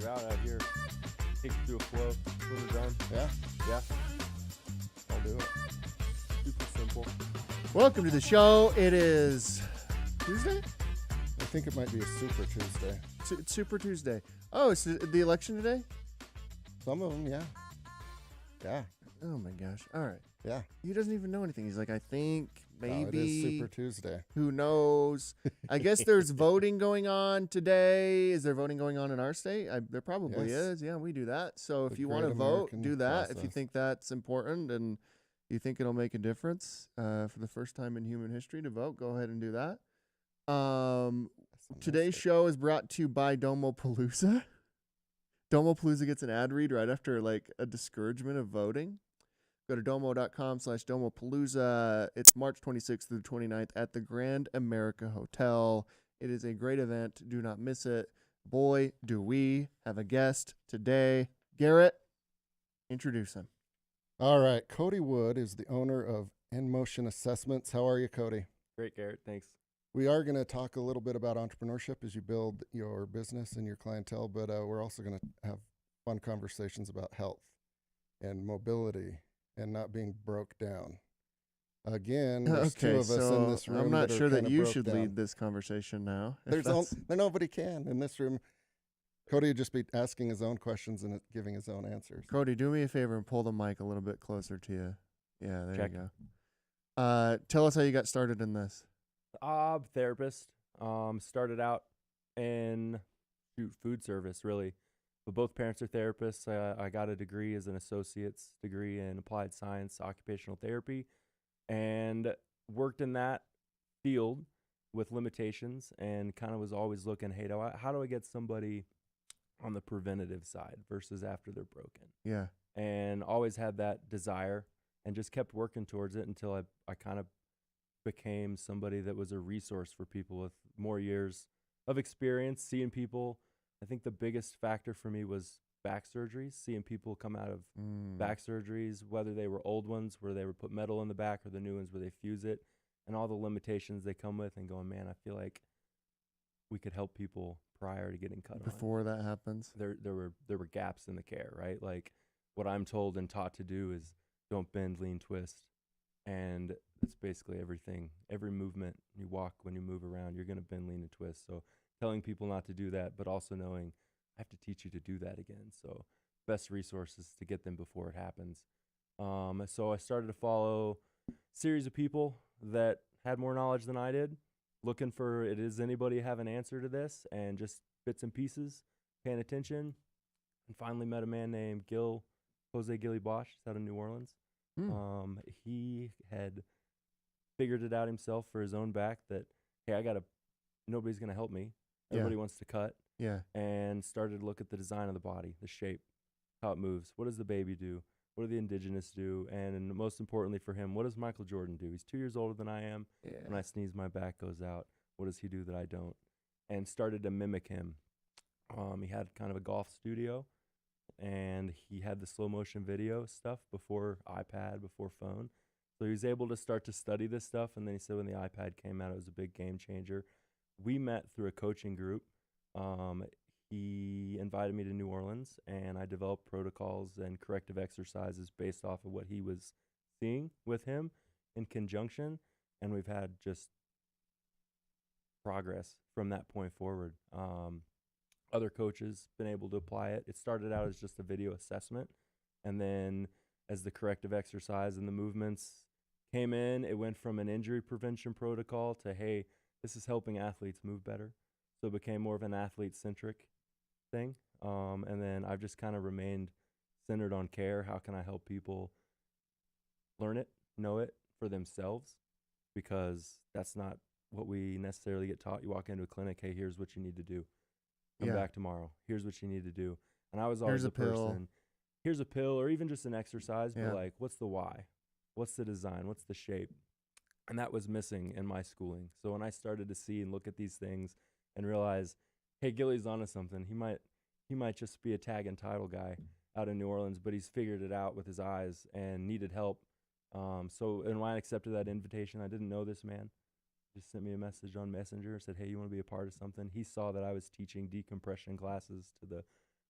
you're out here, take you through a flow when we're done. Yeah, I'll do it. Super simple. Welcome to the show. It is Tuesday? I think it might be a Super Tuesday. It's Super Tuesday. Oh, it's the election today? Some of them, yeah. Yeah, Oh my gosh. All right. yeah. He doesn't even know anything. He's like, I think, maybe. No, it is Super Tuesday. Who knows? I guess there's voting going on today. Is there voting going on in our state? There probably Yes. is. Yeah, we do that. So The if you want to great vote, American do that. If you process. think that's important and you think it'll make a difference for the first time in human history to vote, go ahead and do that. Today's show is brought to you by Domopalooza. Domopalooza gets an ad read right after like a discouragement of voting. Go to domo.com/Domopalooza. It's March 26th through the 29th at the Grand America Hotel. It is a great event. Do not miss it. Boy, do we have a guest today. Garrett, introduce him. All right, Cody Wood is the owner of In Motion Assessments. How are you, Cody? Great, Garrett. Thanks. We are going to talk a little bit about entrepreneurship as you build your business and your clientele, but we're also going to have fun conversations about health and mobility and not being broke down. Again, there's two of us in this room. I'm not that are sure that kinda you broke should down. lead this conversation now. Nobody can in this room. Cody would just be asking his own questions and giving his own answers. Cody, do me a favor and pull the mic a little bit closer to you. Yeah, there Check. you go. Tell us how you got started in this. Therapist. Started out in food service, really. But both parents are therapists. I got a degree as an associate's degree in applied science, occupational therapy, and worked in that field with limitations and kind of was always looking, hey, how do I get somebody on the preventative side versus after they're broken? Yeah. And always had that desire and just kept working towards it until I kind of became somebody that was a resource for people with more years of experience, seeing people. I think the biggest factor for me was back surgeries, seeing people come out of back surgeries, whether they were old ones where they would put metal in the back or the new ones where they fuse it, and all the limitations they come with, and going, man, I feel like we could help people prior to getting cut on. Before that happens. There were gaps in the care, right? Like what I'm told and taught to do is don't bend, lean, twist. And it's basically everything. Every movement you walk, when you move around, you're going to bend, lean, and twist. So telling people not to do that, but also knowing I have to teach you to do that again. So best resources to get them before it happens. So I started to follow a series of people that had more knowledge than I did, looking for, does anybody have an answer to this? And just bits and pieces, paying attention. And finally met a man named Jose Gilly Bosch. He's out of New Orleans. He had figured it out himself for his own back that, hey, nobody's going to help me. Everybody wants to cut. Yeah. And started to look at the design of the body, the shape, how it moves. What does the baby do? What do the indigenous do? And most importantly for him, what does Michael Jordan do? He's 2 years older than I am. Yeah. When I sneeze, my back goes out. What does he do that I don't? And started to mimic him. He had kind of a golf studio, and he had the slow motion video stuff before iPad, before phone. So he was able to start to study this stuff. And then he said when the iPad came out, it was a big game changer. We met through a coaching group. He invited me to New Orleans, and I developed protocols and corrective exercises based off of what he was seeing with him in conjunction. And we've had just progress from that point forward. Other coaches been able to apply it. It started out as just a video assessment, and then as the corrective exercise and the movements came in, it went from an injury prevention protocol to, hey, this is helping athletes move better. So it became more of an athlete-centric thing. And then I've just kind of remained centered on care. How can I help people learn it, know it for themselves? Because that's not what we necessarily get taught. You walk into a clinic, hey, here's what you need to do. Come back tomorrow. Here's what you need to do. And I was always the person, here's a pill, or even just an exercise, but like, what's the why? What's the design? What's the shape? And that was missing in my schooling. So when I started to see and look at these things and realize, hey, Gilly's onto something. He might just be a tag and title guy out in New Orleans, but he's figured it out with his eyes and needed help. So when I accepted that invitation, I didn't know this man. Just sent me a message on Messenger, said, hey, you want to be a part of something? He saw that I was teaching decompression classes to the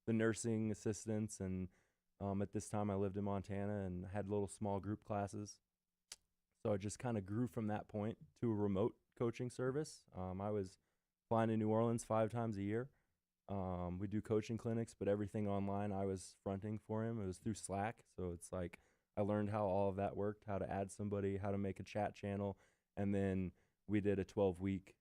the nursing assistants, and at this time I lived in Montana and had little small group classes. So I just kind of grew from that point to a remote coaching service. I was flying to New Orleans 5 times a year. We do coaching clinics, but everything online I was fronting for him. It was through Slack. So it's like I learned how all of that worked, how to add somebody, how to make a chat channel. And then we did a 12-week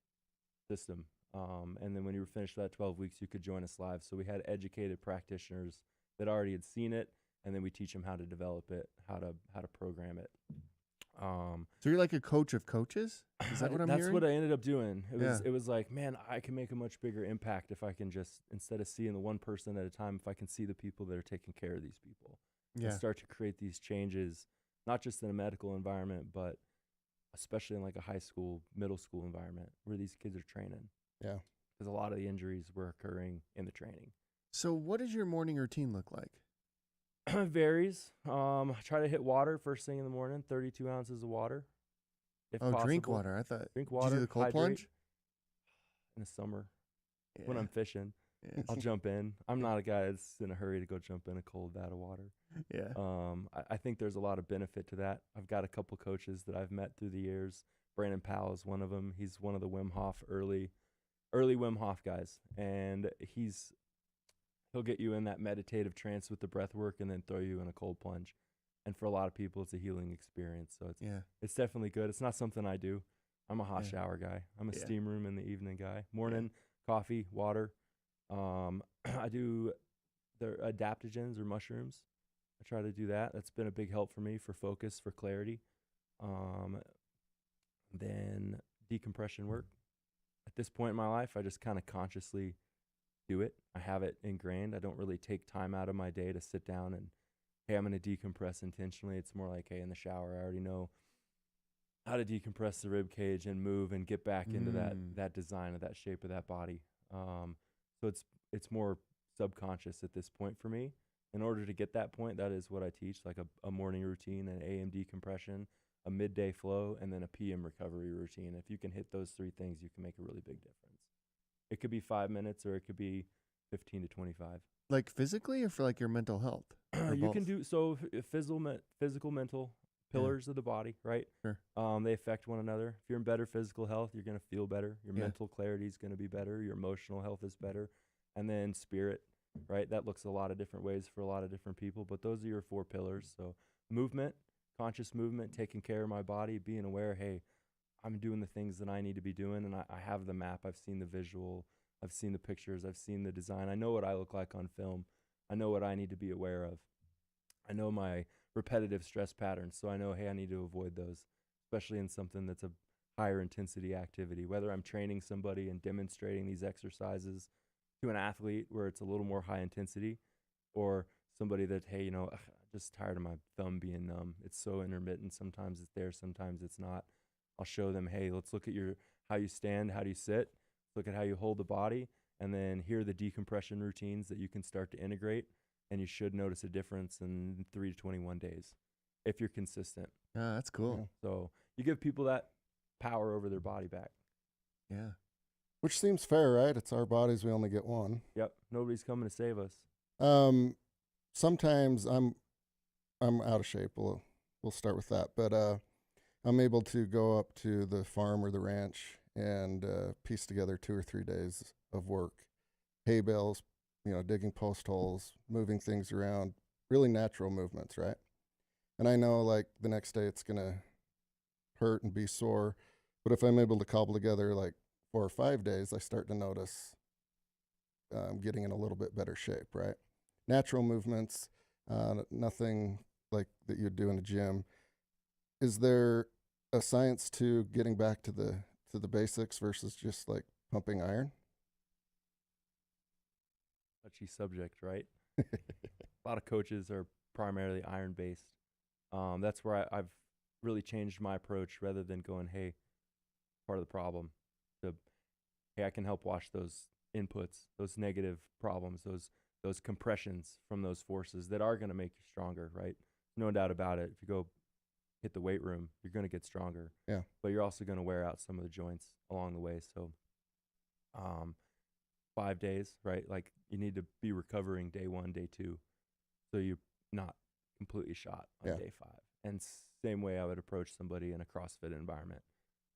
system. And then when you were finished with that 12 weeks, you could join us live. So we had educated practitioners that already had seen it, and then we teach them how to develop it, how to program it. So you're like a coach of coaches? Is that what I'm That's hearing? what I ended up doing. Yeah. It was like, man, I can make a much bigger impact if I can just, instead of seeing the one person at a time, if I can see the people that are taking care of these people and Yeah. start to create these changes, not just in a medical environment, but especially in like a high school, middle school environment where these kids are training. Yeah. Because a lot of the injuries were occurring in the training. So what does your morning routine look like? Varies. I try to hit water first thing in the morning, 32 ounces of water. If Oh, drink possible. water. I thought. Drink Did water. you do the cold hydrate. plunge? In the summer Yeah. when I'm fishing. Yeah. I'll jump in. I'm not a guy that's in a hurry to go jump in a cold vat of water. Yeah. I think there's a lot of benefit to that. I've got a couple coaches that I've met through the years. Brandon Powell is one of them. He's one of the Wim Hof early Wim Hof guys, and he'll get you in that meditative trance with the breath work and then throw you in a cold plunge. And for a lot of people, it's a healing experience. So it's definitely good. It's not something I do. I'm a hot shower guy. I'm a steam room in the evening guy. Morning, coffee, water. I do the adaptogens or mushrooms. I try to do that. That's been a big help for me for focus, for clarity. Then decompression work. At this point in my life, I just kind of consciously do it. I have it ingrained. I don't really take time out of my day to sit down and, hey, I'm going to decompress intentionally. It's more like, hey, in the shower, I already know how to decompress the rib cage and move and get back into that design of that shape of that body. So it's more subconscious at this point for me. In order to get that point, that is what I teach, like a morning routine, an AM decompression, a midday flow, and then a PM recovery routine. If you can hit those 3 things, you can make a really big difference. It could be 5 minutes or it could be 15 to 25. Like physically or for like your mental health? You can do so physical, mental pillars of the body, right? Sure. They affect one another. If you're in better physical health, you're going to feel better. Your mental clarity is going to be better. Your emotional health is better. And then spirit, right? That looks a lot of different ways for a lot of different people, but those are your 4 pillars. So movement, conscious movement, taking care of my body, being aware, hey, I'm doing the things that I need to be doing, and I have the map. I've seen the visual. I've seen the pictures. I've seen the design. I know what I look like on film. I know what I need to be aware of. I know my repetitive stress patterns, so I know, hey, I need to avoid those, especially in something that's a higher intensity activity, whether I'm training somebody and demonstrating these exercises to an athlete where it's a little more high intensity, or somebody that, hey, I'm just tired of my thumb being numb. It's so intermittent. Sometimes it's there, sometimes it's not. I'll show them, hey, let's look at how you stand, how do you sit, look at how you hold the body, and then here are the decompression routines that you can start to integrate, and you should notice a difference in 3 to 21 days if you're consistent. Ah, that's cool. Yeah. So you give people that power over their body back. Yeah. Which seems fair, right? It's our bodies. We only get one. Yep. Nobody's coming to save us. Sometimes I'm out of shape. We'll start with that. But I'm able to go up to the farm or the ranch and piece together 2 or 3 days of work. Hay bales, digging post holes, moving things around, really natural movements, right? And I know like the next day it's going to hurt and be sore. But if I'm able to cobble together like 4 or 5 days, I start to notice getting in a little bit better shape, right? Natural movements, nothing like that you'd do in a gym. Is there a science to getting back to the basics versus just like pumping iron? Touchy subject, right? A lot of coaches are primarily iron based. That's where I've really changed my approach rather than going, hey, part of the problem, to, hey, I can help wash those inputs, those negative problems, those compressions from those forces that are going to make you stronger, right? No doubt about it. If you go hit the weight room, you're going to get stronger. Yeah. But you're also going to wear out some of the joints along the way. So 5 days, right? Like you need to be recovering day 1, day 2, so you're not completely shot on Yeah. day 5. And same way I would approach somebody in a CrossFit environment.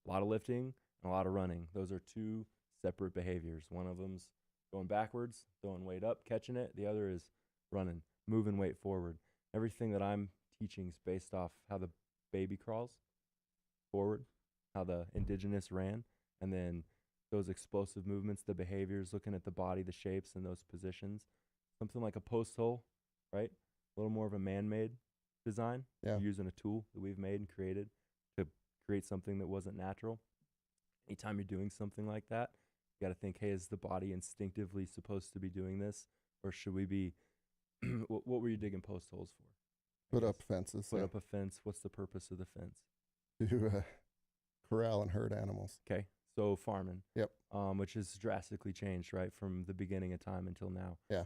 A lot of lifting and a lot of running. Those are 2 separate behaviors. One of them's going backwards, throwing weight up, catching it. The other is running, moving weight forward. Everything that I'm teaching is based off how the baby crawls forward, how the indigenous ran, and then those explosive movements, the behaviors, looking at the body, the shapes, and those positions. Something like a post hole, right? A little more of a man-made design. Yeah. Using a tool that we've made and created to create something that wasn't natural. Anytime you're doing something like that, you got to think, hey, is the body instinctively supposed to be doing this? Or should we be, what were you digging post holes for? Put up fences. Put up a fence. What's the purpose of the fence? To corral and herd animals. Okay. So farming. Yep. Which has drastically changed, right, from the beginning of time until now. Yeah.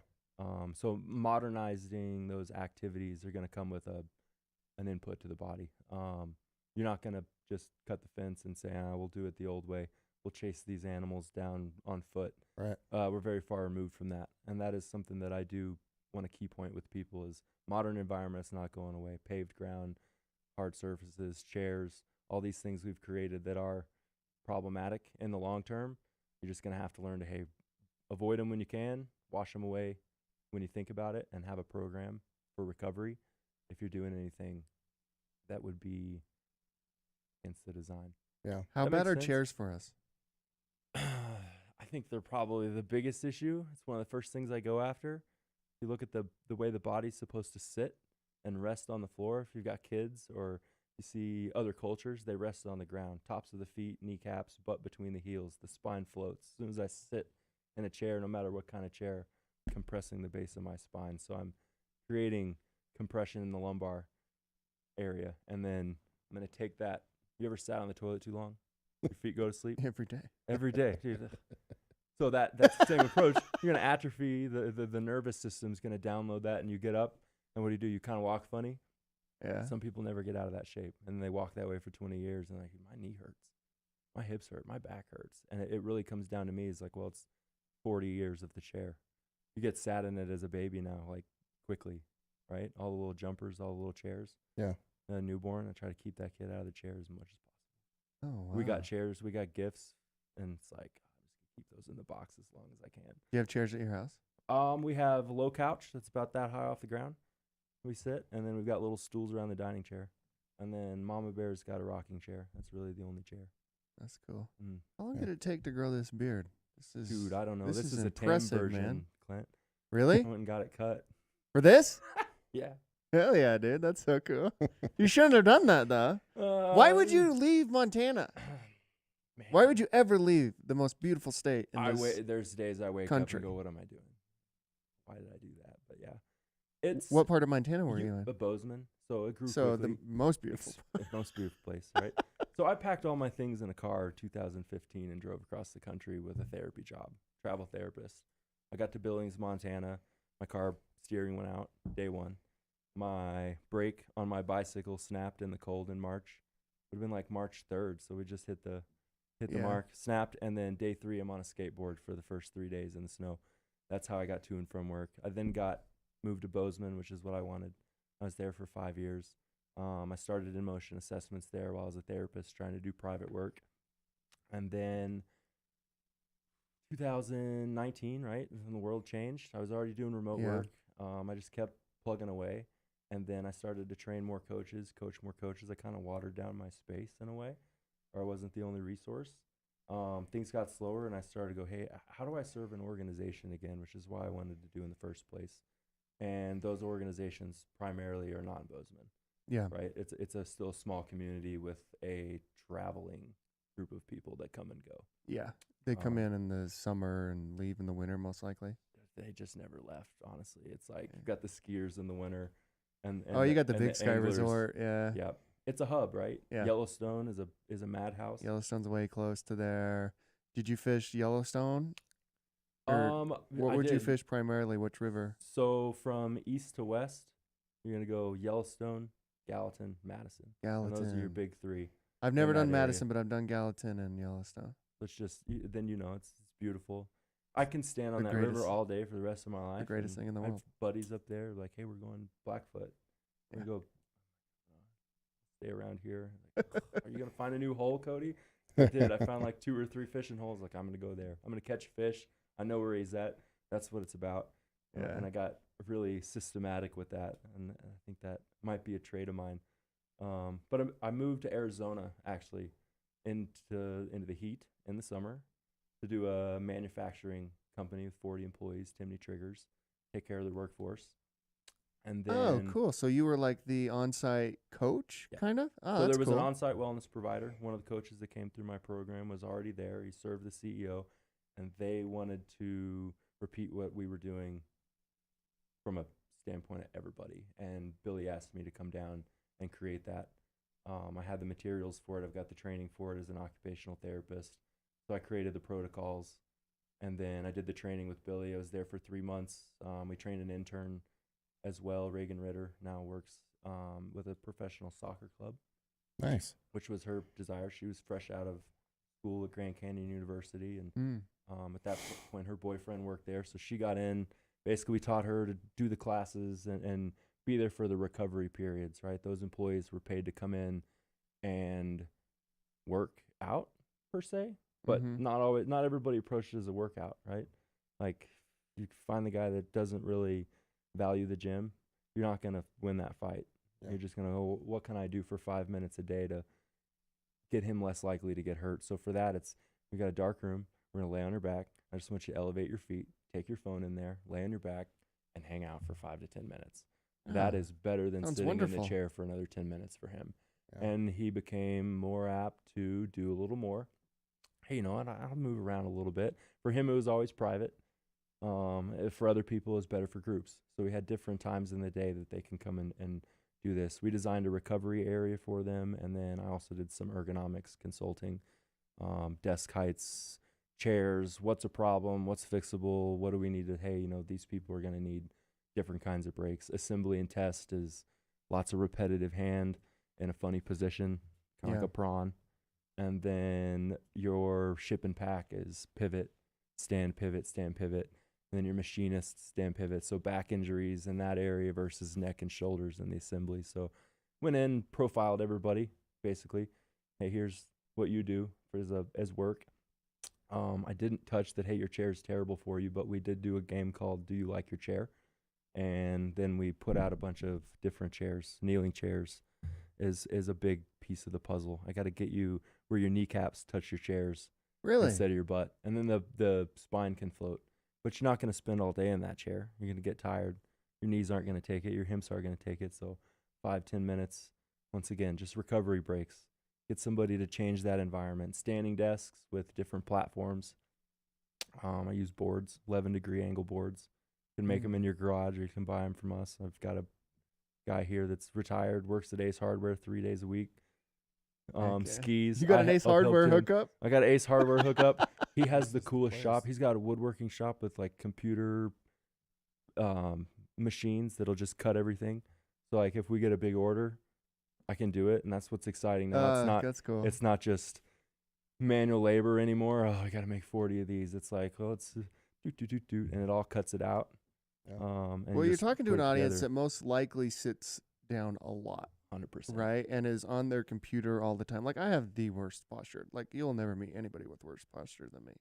So modernizing those activities are going to come with an input to the body. You're not going to just cut the fence and say, we'll do it the old way. We'll chase these animals down on foot. Right. We're very far removed from that. And that is something that I do want to key point with people is modern environments not going away. Paved ground, hard surfaces, chairs, all these things we've created that are problematic in the long term. You're just going to have to learn to, hey, avoid them when you can, wash them away when you think about it, and have a program for recovery if you're doing anything that would be against the design. Yeah. How That bad makes are sense. chairs for us? I think they're probably the biggest issue. It's one of the first things I go after. You look at the way the body's supposed to sit and rest on the floor. If you've got kids or you see other cultures, they rest on the ground, tops of the feet, kneecaps, butt between the heels. The spine floats. As soon as I sit in a chair, no matter what kind of chair, compressing the base of my spine. So I'm creating compression in the lumbar area. And then I'm going to take that. You ever sat on the toilet too long? Your feet go to sleep? Every day. Every day. Dude. So that's the same approach. You're going to atrophy. The nervous system's going to download that, and you get up. And what do? You kind of walk funny. Yeah. Some people never get out of that shape, and they walk that way for 20 years, and like, my knee hurts, my hips hurt, my back hurts, and it really comes down to me. It's like, well, it's 40 years of the chair. You get sat in it as a baby now, like quickly, right? All the little jumpers, all the little chairs. Yeah. A newborn, I try to keep that kid out of the chair as much as possible. Oh, wow. We got chairs, we got gifts, and it's like, I'm just gonna keep those in the box as long as I can. Do you have chairs at your house? We have a low couch that's about that high off the ground. We sit, and then we've got little stools around the dining chair. And then Mama Bear's got a rocking chair. That's really the only chair. That's cool. Mm. How long Yeah. did it take to grow this beard? This is Dude, I don't know. this This is is a tame impressive, version, man. Clint. Really? I went and got it cut. For this? Yeah. Hell yeah, dude. That's so cool. You shouldn't have done that, though. Why would you leave Montana? Man. Why would you ever leave the most beautiful state in this? There's days I wake country? up and go, what am I doing? Why did I do that? But yeah. It's What part of Montana were you in? The Bozeman. So it grew So quickly. the most beautiful. The most beautiful place, right? So I packed all my things in a car 2015 and drove across the country with a therapy job, travel therapist. I got to Billings, Montana. My car steering went out day 1. My brake on my bicycle snapped in the cold in March. It would have been like March 3rd, so we just hit the Yeah. mark, snapped, and then day 3 I'm on a skateboard for the first 3 days in the snow. That's how I got to and from work. I then got moved to Bozeman, which is what I wanted. I was there for 5 years. I started in motion assessments there while I was a therapist trying to do private work. And then 2019, right, when the world changed, I was already doing remote Yeah. work. I just kept plugging away. And then I started to train more coaches, coach more coaches. I kind of watered down my space in a way, or I wasn't the only resource. Things got slower, and I started to go, hey, how do I serve an organization again, which is why I wanted to do in the first place. And those organizations primarily are not in Bozeman, Yeah. right? It's still a small community with a traveling group of people that come and go. Yeah. They come Um, in the summer and leave in the winter, most likely. They just never left, honestly. It's like Yeah. you've got the skiers in the winter. And Oh, you got the and Big Sky anglers. Resort. Yeah. Yep. It's a hub, right? Yeah. Yellowstone is a madhouse. Yellowstone's way close to there. Did you fish Yellowstone? Or what I would you did. fish primarily? Which river? So from east to west, you're gonna go Yellowstone, Gallatin, Madison. And those are your Gallatin. big 3. I've never in that done area. Madison, but I've done Gallatin and Yellowstone. Let's just then it's beautiful. I can stand on The that river greatest- all day for the rest of my life. the greatest and thing in the I have world. buddies up there like, hey, we're going Blackfoot. We Yeah. go stay around here. Like, are you gonna find a new hole, Cody? I did. I found like 2 or 3 fishing holes. Like, I'm gonna go there. I'm gonna catch fish. I know where he's at. That's what it's about. Yeah. And I got really systematic with that, and I think that might be a trait of mine. But I moved to Arizona actually into the heat in the summer to do a manufacturing company with 40 employees, Timney Triggers, take care of their workforce. And then Oh, cool. So you were like the on-site coach, Yeah. kind of? Oh, So that's there was cool. an on-site wellness provider. One of the coaches that came through my program was already there. He served the CEO, and they wanted to repeat what we were doing from a standpoint of everybody. And Billy asked me to come down and create that. I had the materials for it. I've got the training for it as an occupational therapist. So I created the protocols, and then I did the training with Billy. I was there for 3 months. We trained an intern as well. Reagan Ritter now works with a professional soccer club, Nice. which was her desire. She was fresh out of school at Grand Canyon University, and at that point, her boyfriend worked there. So she got in. Basically, we taught her to do the classes and be there for the recovery periods, right? Those employees were paid to come in and work out, per se, but Mhm. not everybody approaches it as a workout, right? Like, you find the guy that doesn't really value the gym, you're not going to win that fight. Yeah. You're just going to go, what can I do for 5 minutes a day to get him less likely to get hurt? So for that, we got a dark room. We're going to lay on your back. I just want you to elevate your feet, take your phone in there, lay on your back, and hang out for 5 to 10 minutes. That Ah, is better than sounds sitting in wonderful. the chair for another 10 minutes for him. Yeah. And he became more apt to do a little more. Hey, you know what? I'll move around a little bit. For him, it was always private. For other people, it's better for groups. So we had different times in the day that they can come in and do this. We designed a recovery area for them, and then I also did some ergonomics consulting, desk heights, chairs, what's a problem, what's fixable, what do we need to, hey, these people are going to need different kinds of breaks. Assembly and test is lots of repetitive hand in a funny position, kind of Yeah. like a prawn. And then your ship and pack is pivot, stand, pivot, stand, pivot. And then your machinist, stand, pivot. So back injuries in that area versus neck and shoulders in the assembly. So went in, profiled everybody, basically. Hey, here's what you do as work. I didn't touch that, hey, your chair is terrible for you, but we did do a game called Do You Like Your Chair? And then we put out a bunch of different chairs. Kneeling chairs is a big piece of the puzzle. I got to get you where your kneecaps touch your chairs Really? instead of your butt. And then the spine can float. But you're not going to spend all day in that chair. You're going to get tired. Your knees aren't going to take it. Your hips aren't going to take it. So 5-10 minutes, once again, just recovery breaks. Get somebody to change that environment. Standing desks with different platforms. I use boards, 11-degree angle boards. You can make them in your garage, or you can buy them from us. I've got a guy here that's retired, works at Ace Hardware 3 days a week. Heck yeah. Skis. You got an I Ace helped Hardware him. hookup? I got an Ace Hardware hookup. He has the This is coolest place. shop. He's got a woodworking shop with like computer machines that'll just cut everything. So like if we get a big order, I can do it, and that's what's exciting now. That's cool. It's not just manual labor anymore. Oh, I got to make 40 of these. It's like, well, it's do, and it all cuts it out. Yeah. And Well, you're just talking to put an it audience together. that most likely sits down a lot, 100%. right? And is on their computer all the time. Like, I have the worst posture. Like, you'll never meet anybody with worse posture than me.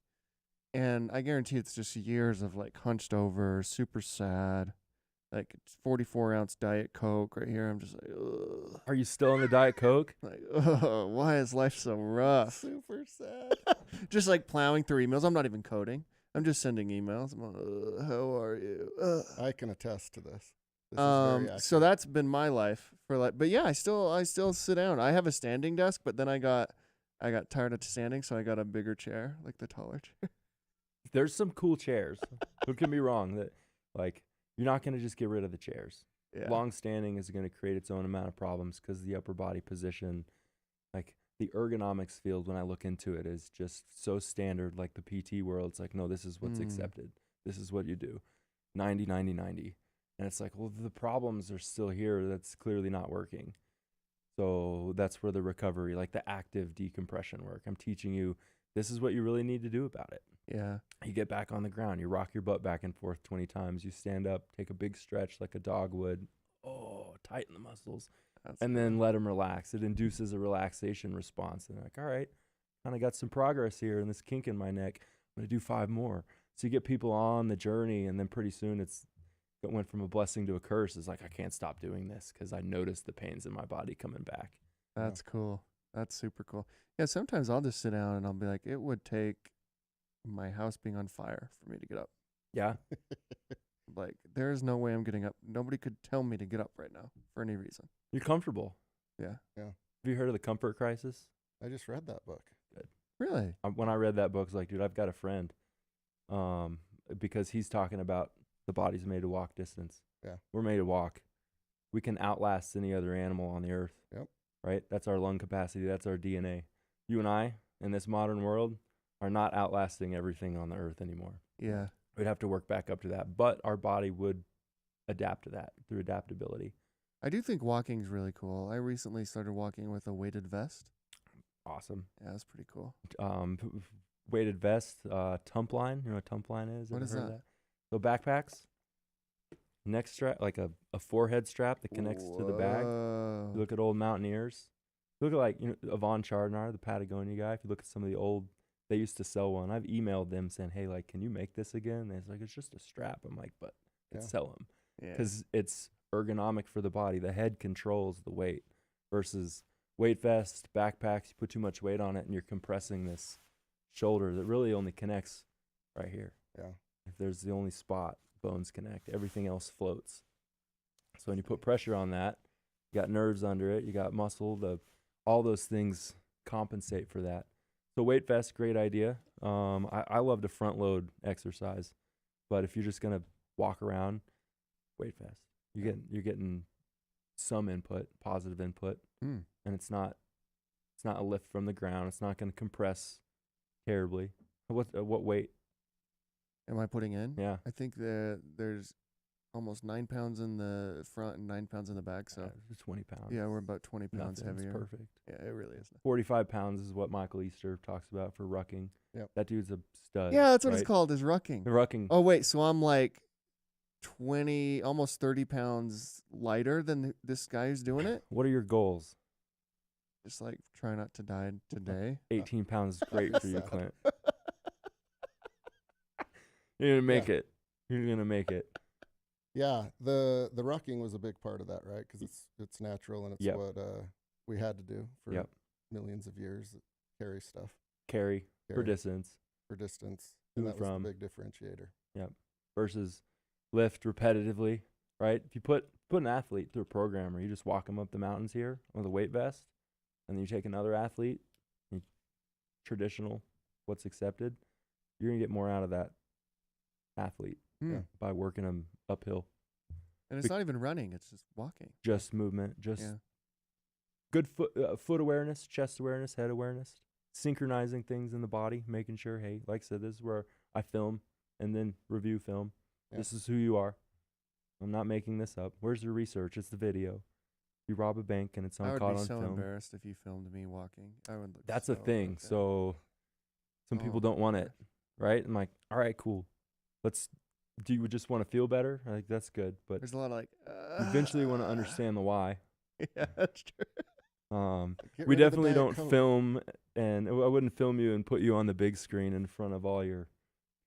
And I guarantee it's just years of, like, hunched over, super sad. Like, it's 44-ounce Diet Coke right here. I'm just like, ugh. Are you still on the Diet Coke? Like, ugh, why is life so rough? Super sad. Just, like, plowing through emails. I'm not even coding. I'm just sending emails. I'm like, how are you? I can attest to this. This is very So accurate. that's been my life for like, but yeah, I still sit down. I have a standing desk, but then I got tired of standing, so I got a bigger chair, like the taller chair. There's some cool chairs. Don't get me wrong. That like you're not going to just get rid of the chairs. Yeah. Long standing is going to create its own amount of problems because the upper body position, like the ergonomics field, when I look into it, is just so standard. Like the PT world, it's like, no, this is what's accepted. This is what you do. 90, 90, 90. And it's like, well, the problems are still here. That's clearly not working. So that's where the recovery, like the active decompression work. I'm teaching you this is what you really need to do about it. Yeah. You get back on the ground. You rock your butt back and forth 20 times. You stand up, take a big stretch like a dog would. Oh, tighten the muscles. That's And then let them relax. It induces a relaxation response. And they're like, all right, kind of got some progress here and this kink in my neck. I'm going to do 5 more. So you get people on the journey, and then pretty soon it went from a blessing to a curse. It's like, I can't stop doing this because I noticed the pains in my body coming back. That's cool. That's super cool. Yeah, sometimes I'll just sit down and I'll be like, it would take my house being on fire for me to get up. Yeah. Like, there is no way I'm getting up. Nobody could tell me to get up right now for any reason. You're comfortable. Yeah. Have you heard of the comfort crisis? I just read that book. Really? When I read that book, I was like, dude, I've got a friend. Because he's talking about the body's made to walk distance. Yeah. We're made to walk. We can outlast any other animal on the earth. Yep. Right? That's our lung capacity. That's our DNA. You and I, in this modern world, are not outlasting everything on the earth anymore. Yeah. We'd have to work back up to that. But our body would adapt to that through adaptability. I do think walking is really cool. I recently started walking with a weighted vest. Awesome. Yeah, that's pretty cool. Weighted vest, tump line. You know what tump line is? What Ever is heard of that? So backpacks, neck strap, like a forehead strap that connects to the bag. Whoa. You look at old mountaineers. Look at, like, Yvon Chardonnay, the Patagonia guy. If you look at some of the old, they used to sell one. I've emailed them saying, hey, like, can you make this again? And it's like, it's just a strap. I'm like, but I could sell them Yeah. because it's ergonomic for the body. The head controls the weight versus weight vest, backpacks. You put too much weight on it and you're compressing this shoulder that really only connects right here. Yeah. If there's the only spot, bones connect. Everything else floats. So when you put pressure on that, you got nerves under it, you got muscle, all those things compensate for that. So weight vest, great idea. I love to front load exercise, but if you're just gonna walk around, weight vest. You're getting some input, positive input, and it's not a lift from the ground. It's not gonna compress terribly. What weight? Am I putting in? Yeah. I think there's almost 9 pounds in the front and 9 pounds in the back. So It's 20 pounds. yeah, we're about 20 pounds Nothing. It's heavier. perfect. Yeah, it really is. 45 pounds is what Michael Easter talks about for rucking. Yep. That dude's a stud. Yeah, that's what right? it's called, is rucking. The rucking. Oh wait, so I'm like 20, almost 30 pounds lighter than this guy who's doing it. What are your goals? Just like try not to die today. 18 pounds is great for you, Clint. You're gonna make it. You're gonna make it. Yeah, the rucking was a big part of that, right? Because it's natural and it's Yep. what we had to do for Yep. millions of years. Carry stuff Carry for Carry. distance for distance, and To that and was from. the big differentiator. versus lift repetitively, right? If you put an athlete through a program where you just walk them up the mountains here with a weight vest, and then you take another athlete, traditional, what's accepted, you're gonna get more out of that athlete Hmm. by working them uphill. And it's not even running; it's just walking. Just movement, just Yeah. good foot awareness, chest awareness, head awareness, synchronizing things in the body, making sure, hey, like I said, this is where I film and then review film. Yeah. This is who you are. I'm not making this up. Where's the research? It's the video. You rob a bank and it's I on would caught be on so film. embarrassed if you filmed me walking. I would look. That's so a thing. bad. So some people Oh, don't want it, right? I'm like, all right, cool. Do you just want to feel better? Like, that's good, but there's a lot of like. you eventually want to understand the why. Yeah, that's true. Get We rid of the definitely Diet don't Coke. film, and I wouldn't film you and put you on the big screen in front of all your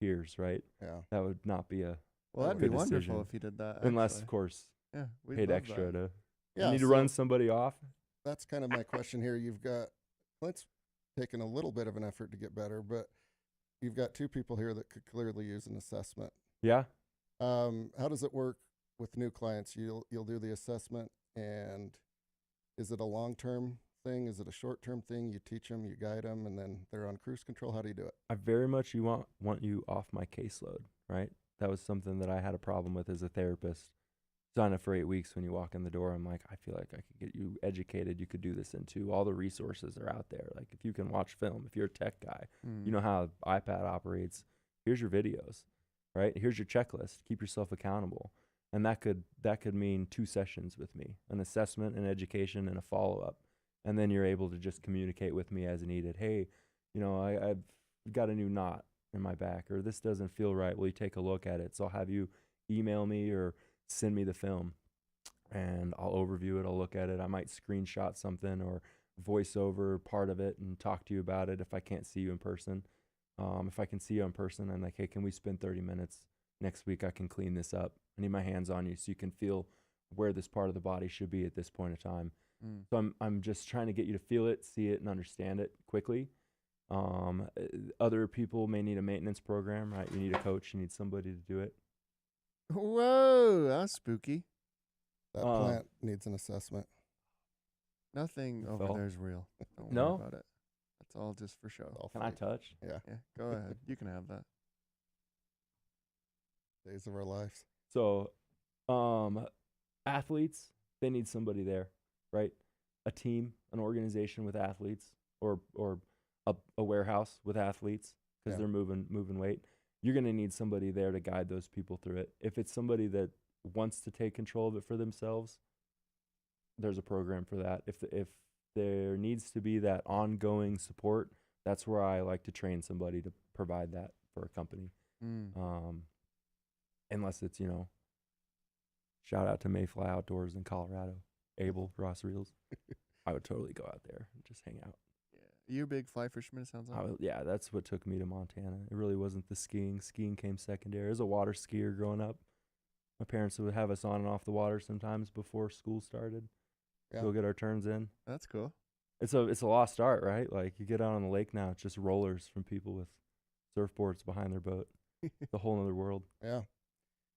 peers, right? Yeah, That would not be a, Well, that'd Good be wonderful decision. if you did that. unless, actually. of course, Yeah, we'd paid love extra that. to. yeah. You need to so run somebody off. that's kind of my question here. You've got Clint's taken a little bit of an effort to get better, but you've got 2 people here that could clearly use an assessment. Yeah. How does it work with new clients? You'll do the assessment, and is it a long-term thing? Is it a short-term thing? You teach them, you guide them, and then they're on cruise control. How do you do it? I very much want you off my caseload, right? That was something that I had a problem with as a therapist. Signed up for 8 weeks. When you walk in the door, I'm like, I feel like I could get you educated. You could do this in 2. All the resources are out there. Like, if you can watch film, if you're a tech guy, you know how iPad operates. Here's your videos, right? Here's your checklist. Keep yourself accountable. And that could mean 2 sessions with me, an assessment, an education, and a follow-up. And then you're able to just communicate with me as needed. Hey, I've got a new knot in my back, or this doesn't feel right. Will you take a look at it? So I'll have you email me or send me the film, and I'll overview it. I'll look at it. I might screenshot something or voice over part of it and talk to you about it if I can't see you in person. If I can see you in person, I'm like, hey, can we spend 30 minutes next week? I can clean this up. I need my hands on you so you can feel where this part of the body should be at this point in time. So I'm just trying to get you to feel it, see it, and understand it quickly. Other people may need a maintenance program, right? You need a coach. You need somebody to do it. Whoa, that's spooky. That plant needs an assessment. Nothing over there is real. Don't No? worry about it. That's all just for show. All Can I fake. touch? Yeah. Yeah, go ahead. You can have that. Days of our lives. So, athletes, they need somebody there, right? A team, an organization with athletes, or a warehouse with athletes, because they're moving weight. You're going to need somebody there to guide those people through it. If it's somebody that wants to take control of it for themselves, there's a program for that. If there needs to be that ongoing support, that's where I like to train somebody to provide that for a company. Unless it's, shout out to Mayfly Outdoors in Colorado, Abel, Ross Reels. I would totally go out there and just hang out. Yeah. You a big fly fisherman, it sounds like? Yeah, that's what took me to Montana. It really wasn't the skiing. Skiing came secondary. I was a water skier growing up. My parents would have us on and off the water sometimes before school started. Yeah. Go get our turns in. That's cool. It's a lost art, right? Like, you get out on the lake now, it's just rollers from people with surfboards behind their boat. It's a whole other world. Yeah.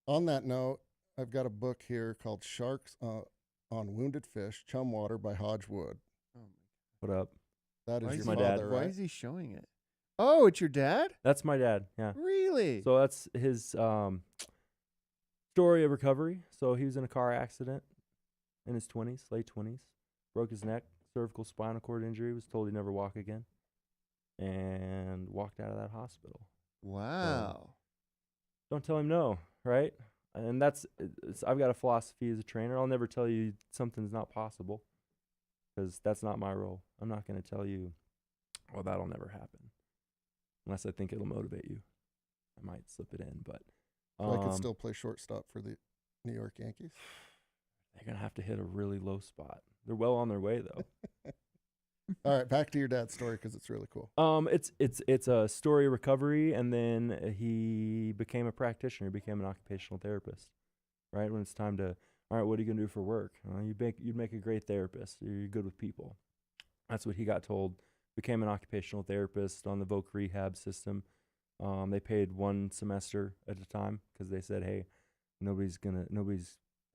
On that note, I've got a book here called Sharks on Wounded Fish, Chum Water by Hodge Wood. Oh What up? That my is your my father, dad. Why right? is he showing it? Oh, it's your dad? That's my dad. Yeah. Really? So that's his story of recovery. So he was in a car accident in his 20s, late 20s, broke his neck, cervical spinal cord injury, was told he'd never walk again, and walked out of that hospital. Wow. Don't tell him no, right? And I've got a philosophy as a trainer. I'll never tell you something's not possible, because that's not my role. I'm not going to tell you, well, that'll never happen, unless I think it'll motivate you. I might slip it in, but So I could still play shortstop for the New York Yankees. they're going to have to hit a really low spot. They're well on their way, though. All right, back to your dad's story because it's really cool. It's a story of recovery, and then he became a practitioner. He became an occupational therapist. Right when it's time to, all right, what are you gonna do for work? You'd make a great therapist. You're good with people. That's what he got told. Became an occupational therapist on the Voc rehab system. They paid 1 semester at a time because they said, hey, nobody's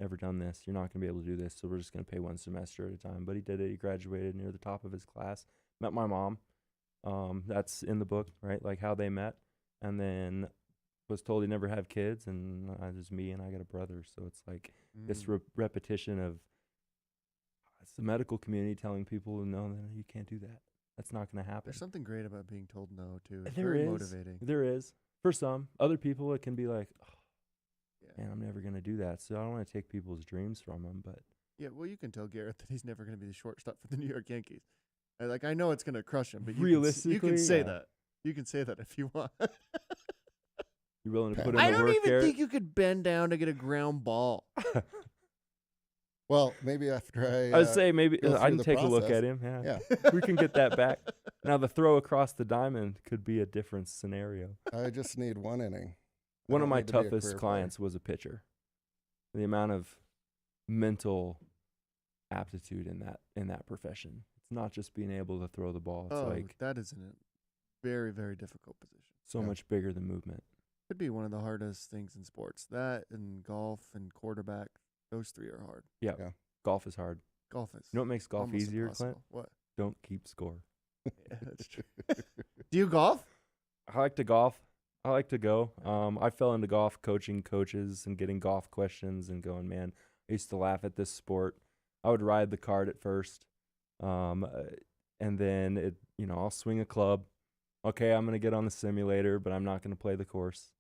ever done this. You're not gonna be able to do this, so we're just gonna pay 1 semester at a time. But he did it. He graduated near the top of his class. Met my mom. That's in the book, right? Like how they met, and then was told he'd never have kids, and just me, and I got a brother. So it's like this repetition of it's the medical community telling people, no, you can't do that. That's not going to happen. There's something great about being told no, too. It's There very is. motivating. There is. For some. Other people, it can be like, oh, Yeah. man, I'm never going to do that. So I don't want to take people's dreams from them, but Yeah, well, you can tell Garrett that he's never going to be the shortstop for the New York Yankees. I know it's going to crush him, but you realistically, can say yeah. that. You can say that if you want. You're willing to put in I the don't work, even Garrett? think you could bend down to get a ground ball. Well, maybe after I would say maybe go I through can the take a look process. at him. Yeah. Yeah, We can get that back. Now, the throw across the diamond could be a different scenario. I just need 1 inning. I One of don't my need to be a toughest career clients was a pitcher. The amount of mental aptitude in that profession. It's not just being able to throw the ball. It's like that is a very, very difficult position. so Yeah. much bigger than movement. Could be one of the hardest things in sports. That and golf and quarterback, those 3 are hard. Yeah. Yeah. Golf is hard. Golf is. You know what makes golf almost easier, impossible. Clint? What? Don't keep score. Yeah, that's true. Do you golf? I like to golf. I like to go. I fell into golf coaching coaches and getting golf questions and going, man, I used to laugh at this sport. I would ride the cart at first. And then I'll swing a club. Okay, I'm going to get on the simulator, but I'm not going to play the course.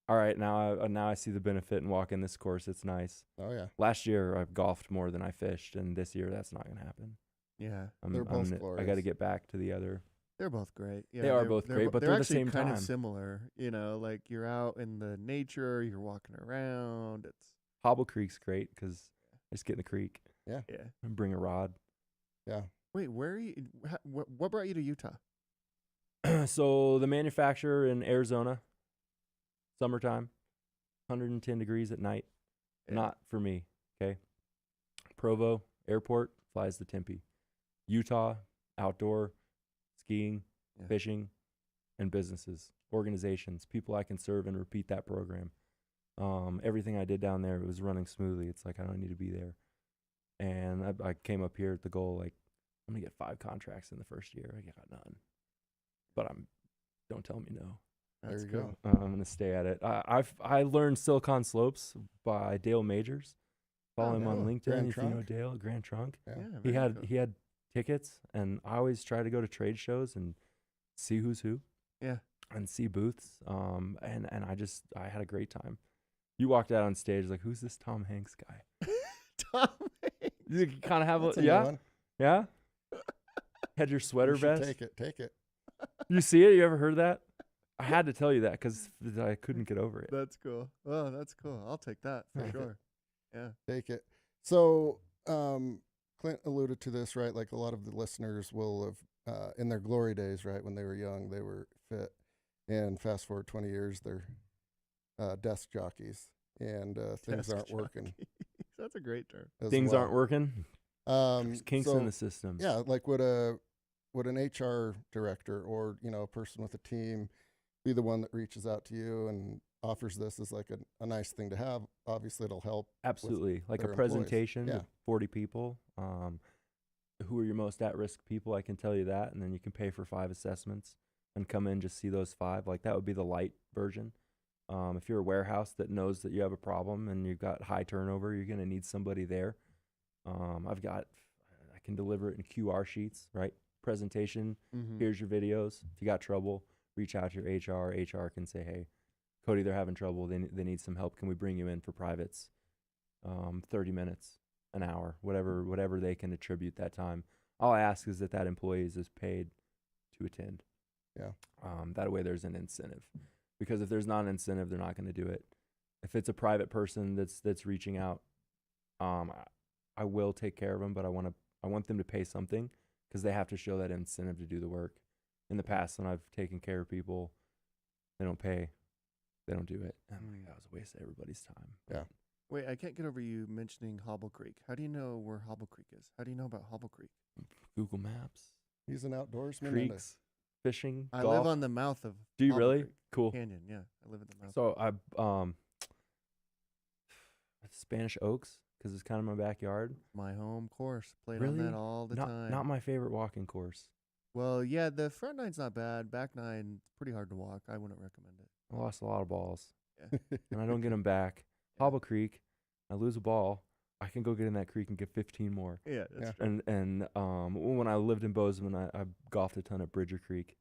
all right, now I see the benefit in walking this course. It's nice. Oh yeah, Last year I golfed more than I fished, and this year that's not gonna happen. Yeah. They're both I got to glorious. get back to the other. They're both great. Yeah, They are both great, but they're the actually same kind time. of similar. You know, like you're out in the nature, you're walking around. It's Hobble Creek's great because I just get in the creek yeah. and bring a rod. yeah. Wait, where are you? What brought you to Utah? So the manufacturer in Arizona, summertime, 110 degrees at night. Yeah. Not for me. Okay. Provo Airport flies to Tempe. Utah, outdoor, skiing, Yeah. fishing, and businesses, organizations, people I can serve and repeat that program. Everything I did down there was running smoothly. It's like I don't need to be there. And I came up here at the goal like I'm gonna get 5 contracts in the first year. I got none, but don't tell me no. There That's you cool. go. I'm gonna stay at it. I learned Silicon Slopes by Dale Majors. Follow him on cool. LinkedIn Grand if you know Trunk? Dale. Grand Trunk. Yeah. Yeah, He very had cool. he had tickets, and I always try to go to trade shows and see who's who. Yeah. And see booths. And I had a great time. You walked out on stage like, who's this Tom Hanks guy? Tom Hanks. You kind of have That's a a new yeah, one. yeah. Had your sweater You should vest. Take it. You see it? You ever heard that? I had to tell you that because I couldn't get over it. That's cool. Oh, that's cool. I'll take that for Okay. sure. Yeah. Take it. So, Clint alluded to this, right? Like a lot of the listeners will have, in their glory days, right, when they were young, they were fit, and fast forward 20 years, they're desk jockeys, and things Desk aren't working. jockey. That's a great term. as Things well. aren't working. There's kinks so, in the system. Yeah, like would an HR director or a person with a team be the one that reaches out to you and offers this as like a nice thing to have? Obviously, it'll help. Absolutely. Like a their employees. presentation Yeah. with 40 people. Who are your most at-risk people? I can tell you that. And then you can pay for 5 assessments and come in, just see those 5. Like that would be the light version. If you're a warehouse that knows that you have a problem and you've got high turnover, you're going to need somebody there. I can deliver it in QR sheets, right? Presentation. Mm-hmm. Here's your videos. If you got trouble, reach out to your HR. HR can say, hey, Cody, they're having trouble. They need some help. Can we bring you in for privates? 30 minutes, an hour, whatever they can attribute that time. All I ask is that employee is paid to attend. Yeah. That way there's an incentive. Because if there's not an incentive, they're not going to do it. If it's a private person that's reaching out, I will take care of them, but I want them to pay something because they have to show that incentive to do the work. In the past, when I've taken care of people, they don't pay, they don't do it. I'm like, that was a waste of everybody's time. Yeah. Wait, I can't get over you mentioning Hobble Creek. How do you know where Hobble Creek is? How do you know about Hobble Creek? Google Maps, He's an outdoorsman. and creeks, fishing, I golf. live on the mouth of Do you Hobble really? Creek Cool. Canyon. Yeah, I live in the mouth. So Spanish Oaks, because it's kind of my backyard. My home course. Played Really? on that all the time. Not my favorite walking course. Well, yeah, the front nine's not bad. Back nine, pretty hard to walk. I wouldn't recommend it. I lost a lot of balls, Yeah. and I don't get them back. Yeah. Hobble Creek, I lose a ball, I can go get in that creek and get 15 more. Yeah, that's Yeah. true. And when I lived in Bozeman, I golfed a ton at Bridger Creek,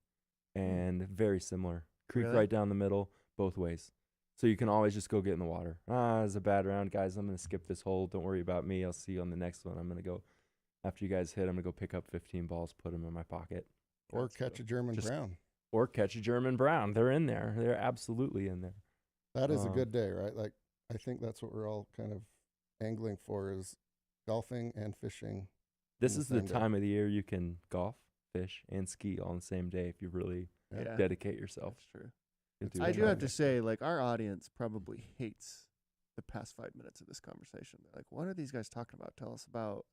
and very similar. Creek Really? right down the middle, both ways. So you can always just go get in the water. It's a bad round, guys. I'm going to skip this hole. Don't worry about me. I'll see you on the next one. I'm going to go, after you guys hit, I'm going to go pick up 15 balls, put them in my pocket. Or That's catch cool. a German Just- brown. Or catch a German brown. They're in there. They're absolutely in there. That is a Um, good day, right? Like I think that's what we're all kind of angling for is golfing and fishing. This the is the same day. time of the year you can golf, fish, and ski all on the same day if you really Yeah, dedicate yourself. that's true. to It's doing I do that. have to say, like, our audience probably hates the past 5 minutes of this conversation. They're like, what are these guys talking about? Tell us about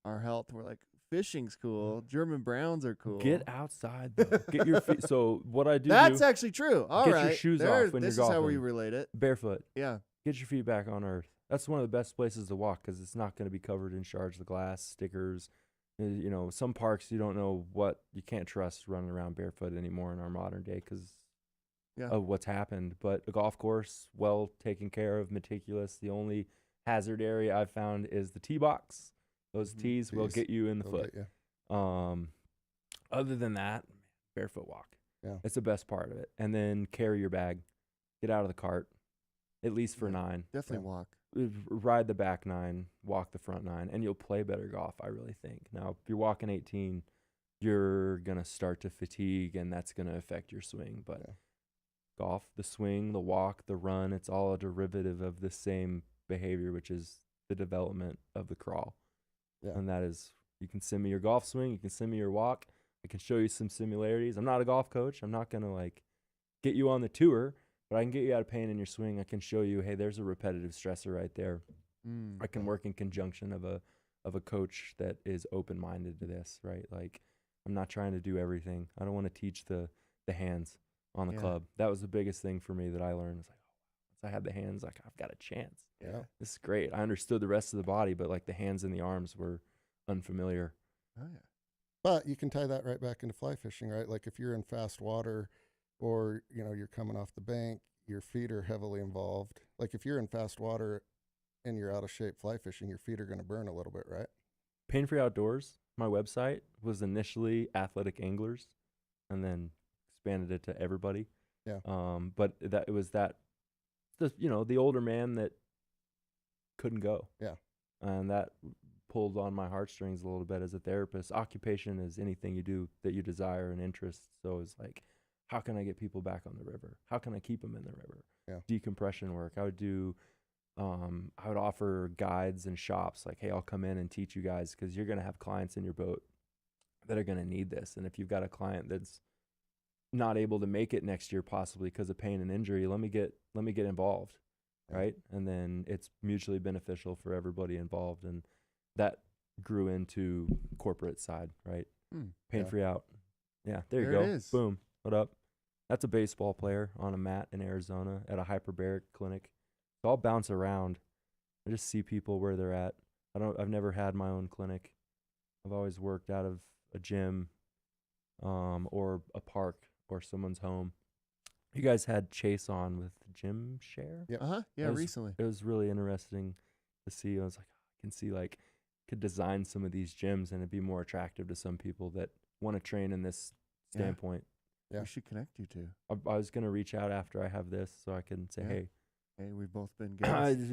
our health. We're like, fishing's cool. German browns are cool. Get outside. Though. Get your feet. So what I do, That's actually true. All right. Get your shoes There- off when this you're is how we golfing. relate it. barefoot. Yeah. Get your feet back on earth. That's one of the best places to walk because it's not going to be covered in shards of glass, stickers. You know, some parks you don't know what you can't trust running around barefoot anymore in our modern day because Yeah. of what's happened. But a golf course, well taken care of, meticulous. The only hazard area I've found is the tee box. Those Mhm. tees will Tees. get you in the They'll foot. get ya. Other than that, barefoot walk. Yeah. It's the best part of it. And then carry your bag. get out of the cart, at least for Yeah. 9. Definitely Yeah. walk. Ride the back 9, walk the front 9, and you'll play better golf, I really think. Now, if you're walking 18, you're going to start to fatigue, and that's going to affect your swing. But Yeah. golf, the swing, the walk, the run, it's all a derivative of the same behavior, which is the development of the crawl. Yeah. And that is, you can send me your golf swing, you can send me your walk. I can show you some similarities. I'm not a golf coach. I'm not going to like get you on the tour, but I can get you out of pain in your swing. I can show you, hey, there's a repetitive stressor right there. I can work in conjunction of a coach that is open-minded to this, right? Like, I'm not trying to do everything. I don't want to teach the hands on the Yeah. club. That was the biggest thing for me that I learned. It's like, once I had the hands, like, I've got a chance. Yeah. This is great. I understood the rest of the body, but like the hands and the arms were unfamiliar. Oh yeah. But you can tie that right back into fly fishing, right? Like if you're in fast water or, you're coming off the bank, your feet are heavily involved. Like if you're in fast water and you're out of shape fly fishing, your feet are going to burn a little bit, right? Pain Free Outdoors, my website, was initially Athletic Anglers and then expanded it to everybody. Yeah. But it was the older man that couldn't go. Yeah. And that pulled on my heartstrings a little bit as a therapist. Occupation is anything you do that you desire and interest. So it's like, how can I get people back on the river? How can I keep them in the river? Yeah. Decompression work. I would offer guides and shops like, hey, I'll come in and teach you guys because you're going to have clients in your boat that are going to need this. And if you've got a client that's not able to make it next year, possibly because of pain and injury, let me get involved. Yeah. Right. And then it's mutually beneficial for everybody involved. And that grew into corporate side, right? Pain free out. Yeah. There you There go. it is. Boom. What up? That's a baseball player on a mat in Arizona at a hyperbaric clinic. So I'll bounce around. I just see people where they're at. I've never had my own clinic. I've always worked out of a gym, or a park or someone's home. You guys had Chase on with Gym Share? Yep. Yeah, That was- recently. It was really interesting to see. I was like, I can see could design some of these gyms and it'd be more attractive to some people that want to train in this Yeah. standpoint. Yeah. We should connect you two. I was going to reach out after I have this so I can say, Yeah. hey, Hey, we've both been guests.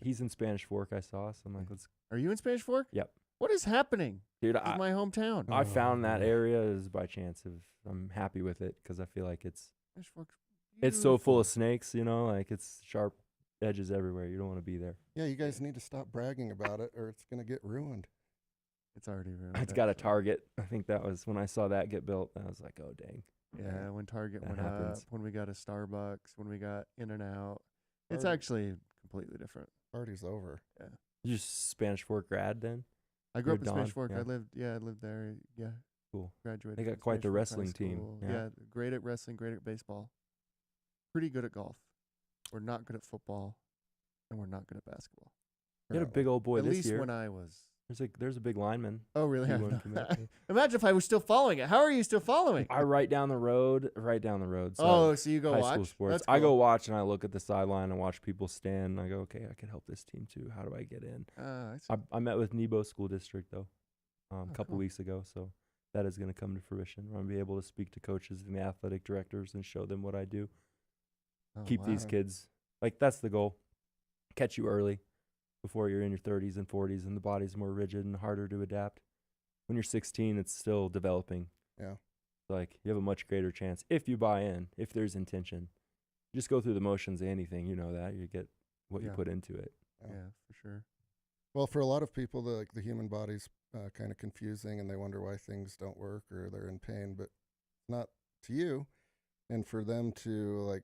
he's in Spanish Fork, I saw. So I'm like, Are you in Spanish Fork? Yep. What is happening? dude, This is my hometown. I found that Oh. area is by chance. I'm happy with it because I feel like it's Spanish Fork's so full beautiful. of snakes, like it's sharp edges everywhere. You don't want to be there. Yeah, you guys need to stop bragging about it or it's going to get ruined. It's already ruined. It's got a actually. Target. I think that was when I saw that get built. I was like, oh dang. Yeah, when Target That went happens. up, when we got a Starbucks, when we got In-N-Out. It's Target. actually completely different. Party's over. You just Spanish Fork grad then? I grew up Moved in Spanish on, Fork. yeah. I lived there. Yeah, Cool. graduated. They got from quite the Spanish Fork High wrestling team, School. yeah. Great at wrestling, great at baseball. Pretty good at golf. We're not good at football, and we're not good at basketball. You had a big old boy at this least year. when I was. There's a big lineman. Oh, really? You I wouldn't know. commit to. Imagine if I was still following it. How are you still following? I right down the road. So Oh, so you go high watch? school sports. That's I go cool. watch and I look at the sideline and watch people stand. And I go, okay, I can help this team too. How do I get in? I see. I met with Nebo School District though, a couple cool. weeks ago. So that is going to come to fruition. I'm going to be able to speak to coaches and the athletic directors and show them what I do. Oh, Keep these wow. kids. That's the goal. Catch you early before you're in your 30s and 40s and the body's more rigid and harder to adapt. When you're 16, it's still developing. Yeah. You have a much greater chance if you buy in, if there's intention. Just go through the motions of anything, you know that. You get what you Yeah. put into it. Yeah, for sure. Well, for a lot of people, the human body's kind of confusing and they wonder why things don't work or they're in pain, but not to you. And for them to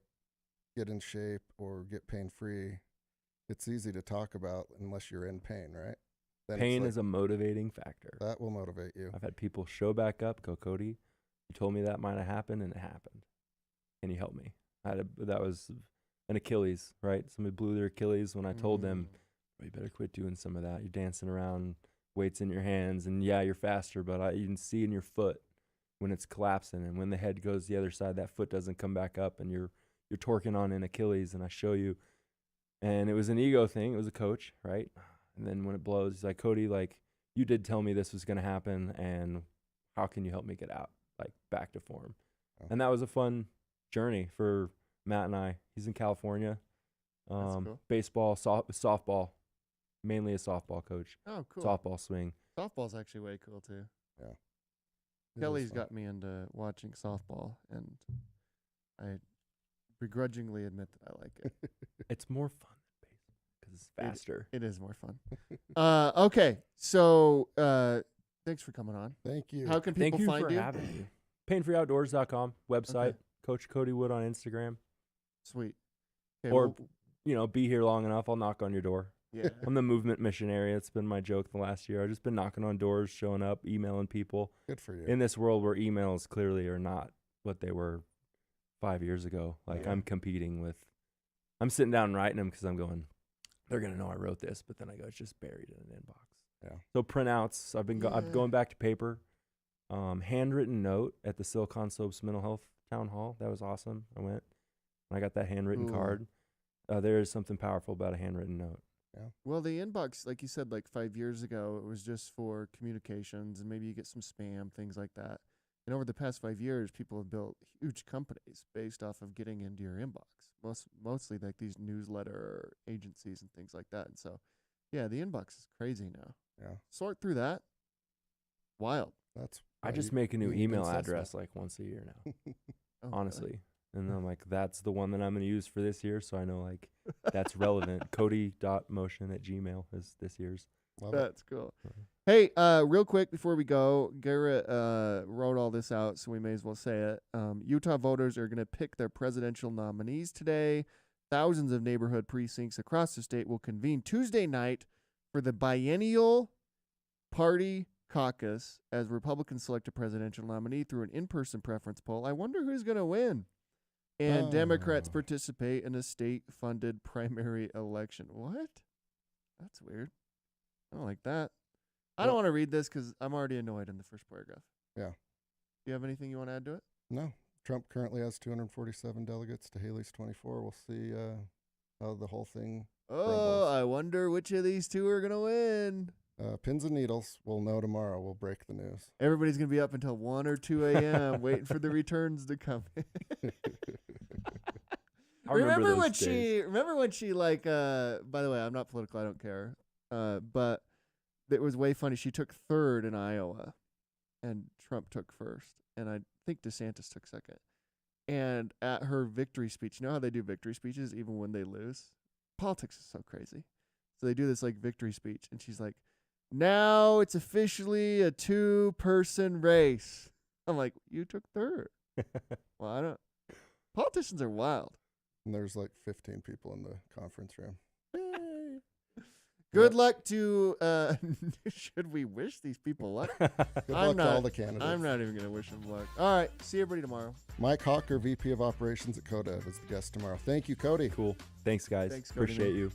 get in shape or get pain free, it's easy to talk about unless you're in pain, right? Then Pain is a motivating factor. that will motivate you. I've had people show back up, go, Cody, you told me that might have happened, and it happened. Can you help me? That was an Achilles, right? Somebody blew their Achilles when I told them, you better quit doing some of that. You're dancing around, weights in your hands, and yeah, you're faster, but you can see in your foot when it's collapsing, and when the head goes the other side, that foot doesn't come back up, and you're torquing on an Achilles, and I show you. And it was an ego thing. It was a coach, right? And then when it blows, he's like, Cody, you did tell me this was going to happen, and how can you help me get out, back to form? Oh. And that was a fun journey for Matt and I. He's in California. cool. Baseball, softball, mainly a softball coach. Oh, cool. Softball swing. Softball's actually way cool too. It is Kelly's fun. got me into watching softball, and I begrudgingly admit that I like it. It's more fun than baseball because it's faster. It is more fun. Okay, so thanks for coming on. Thank you. How can Thank people you find for you? having me. Painfreeoutdoors.com website. Okay. Coach Cody Wood on Instagram. Sweet. Okay, Or be here long enough. I'll knock on your door. yeah. I'm the movement missionary. It's been my joke the last year. I've just been knocking on doors, showing up, emailing people. Good for you. In this world where emails clearly are not what they were 5 years ago. Like Yeah. I'm competing with, I'm sitting down and writing them because I'm going, they're going to know I wrote this, but then I go, it's just buried in an inbox. Yeah. So printouts, I'm Yeah. going back to paper. Handwritten note at the Silicon Slopes Mental Health Town Hall. That was awesome. I went, I got that handwritten Ooh. card. There is something powerful about a handwritten note. Well, the inbox, like you said, like 5 years ago, it was just for communications and maybe you get some spam, things like that. And over the past 5 years, people have built huge companies based off of getting into your inbox. Mostly like these newsletter agencies and things like that. And so, yeah, the inbox is crazy now. Yeah. Sort through that. Wild. That's. I why just you make a new need email assessment. address like once a year now, Oh, really? honestly. And I'm like, that's the one that I'm going to use for this year. So I know like that's relevant. Cody.motion@gmail is this year's. Love it. That's cool. Mhm. Hey, real quick before we go, Garrett wrote all this out, so we may as well say it. Utah voters are going to pick their presidential nominees today. Thousands of neighborhood precincts across the state will convene Tuesday night for the biennial party caucus as Republicans select a presidential nominee through an in-person preference poll. I wonder who's going to win. And Democrats Oh. participate in a state-funded primary election. What? That's weird. I don't like that. I don't Well- want to read this because I'm already annoyed in the first paragraph. Yeah. Do you have anything you want to add to it? No. Trump currently has 247 delegates to Haley's 24. We'll see how the whole thing. Oh, Rumbles. I wonder which of these two are going to win. Pins and needles. We'll know tomorrow. We'll break the news. Everybody's going to be up until 1 or 2 a.m. waiting for the returns to come. I remember those when days. remember when she like by the way, I'm not political, I don't care. But it was way funny. She took third in Iowa and Trump took first. And I think DeSantis took second. And at her victory speech, you know how they do victory speeches even when they lose? Politics is so crazy. So they do this like victory speech and she's like, now it's officially a 2-person race. I'm like, you took third. Well, I don't. Politicians are wild. And there's like 15 people in the conference room. Good luck to. Should we wish these people luck? Good I'm luck to all not- the candidates. I'm not even gonna wish them luck. All right, see everybody tomorrow. Mike Hawker, VP of Operations at CODEV, is the guest tomorrow. Thank you, Cody. Cool. Thanks, guys. Thanks, Cody, Appreciate man. you.